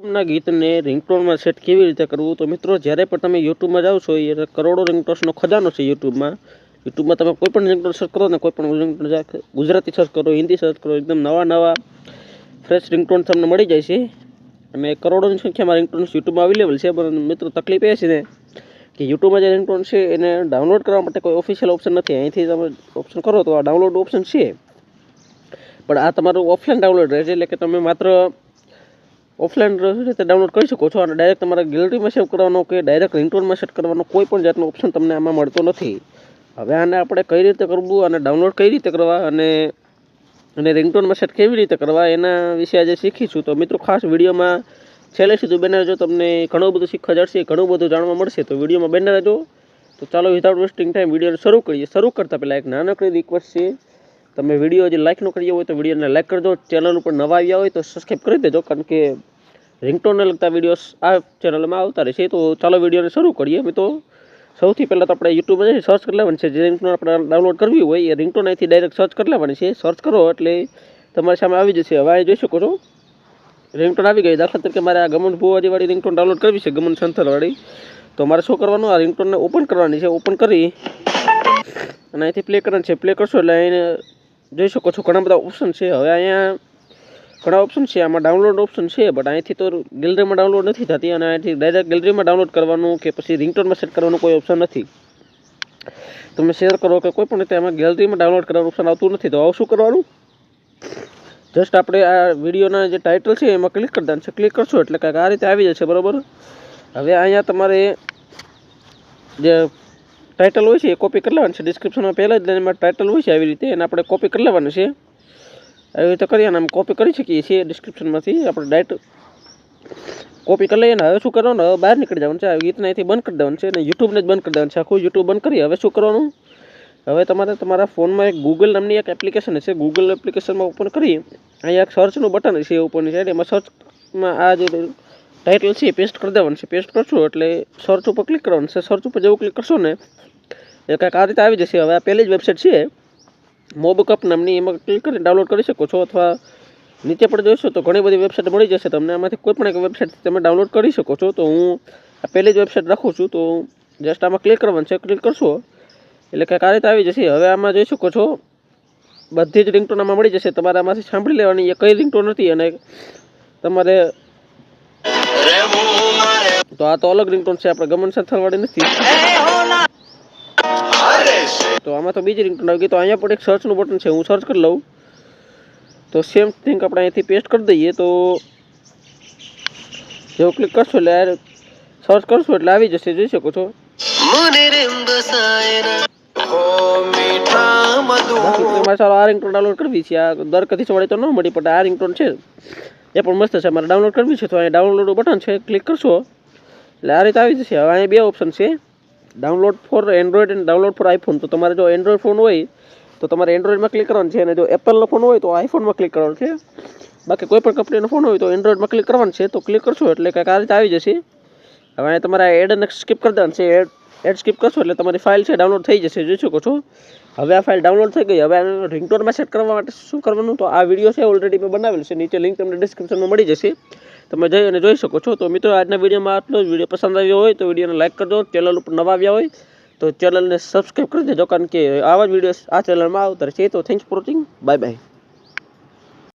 યુટ્યુબના ગીતને રિંગટોનમાં સેટ કેવી રીતે કરવું? તો મિત્રો જ્યારે પણ તમે યુટ્યુબમાં જાઓ છો એ કરોડો રિંગટોન્સનો ખજાનો છે યુટ્યુબમાં તમે કોઈ પણ રિંગટોન સર્ચ કરો ને કોઈ પણ રિંગટોન ગુજરાતી સર્ચ કરો, હિન્દી સર્ચ કરો, એકદમ નવા ફ્રેશ રિંગટોન તમને મળી જાય છે અને કરોડોની સંખ્યામાં રિંગટોન્સ યુટ્યુબમાં અવેલેબલ છે. પણ મિત્રો તકલીફ એ છે ને કે યુટ્યુબમાં જે રિંગટોન છે એને ડાઉનલોડ કરવા માટે કોઈ ઓફિશિયલ ઓપ્શન નથી. અહીંથી તમે ઓપ્શન કરો તો આ ડાઉનલોડ ઓપ્શન છે, પણ આ તમારું ઓફલાઈન ડાઉનલોડ રહે છે, એટલે કે તમે માત્ર ઓફલાઈન રીતે ડાઉનલોડ કરી શકો છો અને ડાયરેક્ટ તમારા ગેલેરીમાં સેવ કરવાનો કે ડાયરેક્ટ રિંગટોનમાં સેટ કરવાનો કોઈ પણ જાતનો ઓપ્શન તમને આમાં મળતો નથી. હવે આને આપણે કઈ રીતે કરવું અને ડાઉનલોડ કઈ રીતે કરવા અને રિંગટોનમાં સેટ કેવી રીતે કરવા એના વિશે આજે શીખીશું. તો મિત્રો ખાસ વિડીયોમાં છેલ્લે સુધી બને રહેજો, તમને ઘણું બધું શીખવા જશે, ઘણું બધું જાણવા મળશે. તો વિડીયોમાં બને રહેજો. તો ચાલો વિધાઉટ વેસ્ટિંગ ટાઈમ વિડીયોને શરૂ કરીએ. શરૂ કરતાં પહેલાં એક નાનકડી રિક્વેસ્ટ છે, તમે વિડીયો જે લાઇક ન કર્યો હોય તો વિડીયોને લાઇક કરજો. ચેનલ ઉપર નવા આવ્યા હોય તો સબસ્ક્રાઈબ કરી દેજો, કારણ કે રિંગટોનને લગતા વિડીયોઝ આ ચેનલમાં આવતા રહેશે. તો ચાલો વિડીયોને શરૂ કરીએ. તો સૌથી પહેલાં તો આપણે યુટ્યુબમાં સર્ચ કરી લેવાની છે. જે રિંગટોન આપણે ડાઉનલોડ કરવી હોય એ રિંગટોન અહીંથી ડાયરેક્ટ સર્ચ કરી લેવાની છે. સર્ચ કરો એટલે તમારી સામે આવી જશે. હવે અહીં જોઈ શકો છો રિંગટોન આવી ગઈ. દાખલા તરીકે મારે આ ગમન ભુવાજીવાળી રિંગટોન ડાઉનલોડ કરવી છે, ગમન સંથલવાળી. તો મારે શું કરવાનું, આ રિંગટોનને ઓપન કરવાની છે. ઓપન કરી અને અહીંથી પ્લે કરવાની છે. પ્લે કરશો એટલે એને જોઈ શકો છો ઘણા બધા ઓપ્શન છે. હવે અહીંયા ઘણા ઓપ્શન છે, આમાં ડાઉનલોડ ઓપ્શન છે, બટ અહીંથી તો ગેલેરીમાં ડાઉનલોડ નથી થતી અને અહીંથી ડાયરેક્ટ ગેલેરીમાં ડાઉનલોડ કરવાનું કે પછી રિંગટોનમાં સેટ કરવાનું કોઈ ઓપ્શન નથી. તમે શેર કરો કે કોઈ પણ રીતે આમાં ગેલેરીમાં ડાઉનલોડ કરવાનું ઓપ્શન આવતું નથી. તો આવું શું કરવાનું, જસ્ટ આપણે આ વિડીયોના જે ટાઇટલ છે એમાં ક્લિક કરી દેવાનું છે. ક્લિક કરશો એટલે કાંઈક આ રીતે આવી જશે, બરાબર. હવે અહીંયા તમારે જે ટાઇટલ હોય છે એ કોપી કરી લેવાનું છે. ડિસ્ક્રિપ્શનમાં પહેલાં જ એમાં ટાઇટલ હોય છે આવી રીતે, એને આપણે કોપી કરી લેવાનું છે. આવી રીતે કરીએ અને આમ કોપી કરી શકીએ છીએ ડિસ્ક્રિપ્શનમાંથી. આપણે ડાયરેક્ટ કોપી કરી લઈએ ને હવે શું કરવાનું, હવે બહાર નીકળી જવાનું છે. આ ગીતને અહીંથી બંધ કરી દેવાનું છે અને યુટ્યુબને જ બંધ કરી દેવાનું છે. આખું યુટ્યુબ બંધ કરી હવે શું કરવાનું, હવે તમારે તમારા ફોનમાં એક ગૂગલ નામની એક એપ્લિકેશન છે. ગૂગલ એપ્લિકેશનમાં ઓપન કરી અહીંયા એક સર્ચનું બટન છે ઉપરની સાઈડ, એમાં સર્ચમાં આ જે ટાઇટલ છે એ પેસ્ટ કરી દેવાનું છે. પેસ્ટ કરશો એટલે સર્ચ ઉપર ક્લિક કરવાનું છે. સર્ચ ઉપર જેવું ક્લિક કરશો ને એ કાંઈક આ રીતે આવી જશે. હવે આ પહેલી જ વેબસાઇટ છે મોબકપ નામની, એમાં ક્લિક કરી ડાઉનલોડ કરી શકો છો, અથવા નીચે પણ જોઈશો તો ઘણી બધી વેબસાઇટ મળી જશે તમને. આમાંથી કોઈ પણ એક વેબસાઇટ તમે ડાઉનલોડ કરી શકો છો. તો હું આ પહેલી જ વેબસાઇટ રાખું છું. તો જસ્ટ આમાં ક્લિક કરવાનું છે. ક્લિક કરશો એટલે કાંઈક આ રીતે આવી જશે. હવે આમાં જોઈ શકો છો બધી જ રિંગટોન આમાં મળી જશે. તમારે આમાંથી સાંભળી લેવાની એ કઈ રિંગટોન હતી અને તમારે તો આ તો અલગ રિંગટોન છે, આપણે ગમન સંથલવાળી નથી. તો આમાં તો બીજી રિંગટોન આવી ગઈ. તો અહીંયા પણ એક સર્ચનું બટન છે, હું સર્ચ કરી લઉં તો સેમ થિંગ આપણે અહીંથી પેસ્ટ કરી દઈએ. તો જેવું ક્લિક કરશો એટલે સર્ચ કરશો એટલે આવી જશે, જોઈ શકો છો. ચાલો આ રિંગટોન ડાઉનલોડ કરવી છે. આ દર કદી વાળી તો ન મળી, પણ આ રિંગટોન છે એ પણ મસ્ત છે. મારે ડાઉનલોડ કરવી છે તો અહીંયા ડાઉનલોડ બટન છે, ક્લિક કરશો એટલે આ રીતે આવી જશે. હવે અહીંયા બે ઓપ્શન છે, ડાઉનલોડ ફોર એન્ડ્રોઈડ અને ડાઉનલોડ ફોર આઈફોન. તો તમારે જો એન્ડ્રોઈડ ફોન હોય તો તમારે એન્ડ્રોઈડમાં ક્લિક કરવાનું છે, અને જો એપલનો ફોન હોય તો આઈફોનમાં ક્લિક કરવાનું છે. બાકી કોઈ પણ કંપનીનો ફોન હોય તો એન્ડ્રોઈડમાં ક્લિક કરવાનું છે. તો ક્લિક કરશો એટલે કાંઈક આ રીતે આવી જશે. હવે અહીંયા તમારે એડને સ્કીપ કરી દેવાનું છે. એડ સ્કીપ કરશો એટલે તમારી ફાઇલ છે ડાઉનલોડ થઈ જશે, જોઈ શકો છો. હવે આ ફાઇલ ડાઉનલોડ થઈ ગઈ. હવે આને રિંગટોનમાં સેટ કરવા માટે શું કરવાનું, તો આ વિડીયો છે ઓલરેડી મેં બનાવેલ છે, નીચે લિંક તમને ડિસ્ક્રિપ્શનમાં મળી જશે, તમે જઈ અને જોઈ શકો છો. તો મિત્રો આજના વિડીયોમાં આટલો જ. વિડીયો પસંદ આવ્યો હોય તો વિડીયોને લાઇક કરજો. ચેનલ ઉપર નવા આવ્યા હોય તો ચેનલને સબસ્ક્રાઈબ કરી દેજો, કારણ કે આવા જ વિડીયો આ ચેનલમાં આવતા રહેશે. તો thanks for watching. Bye bye.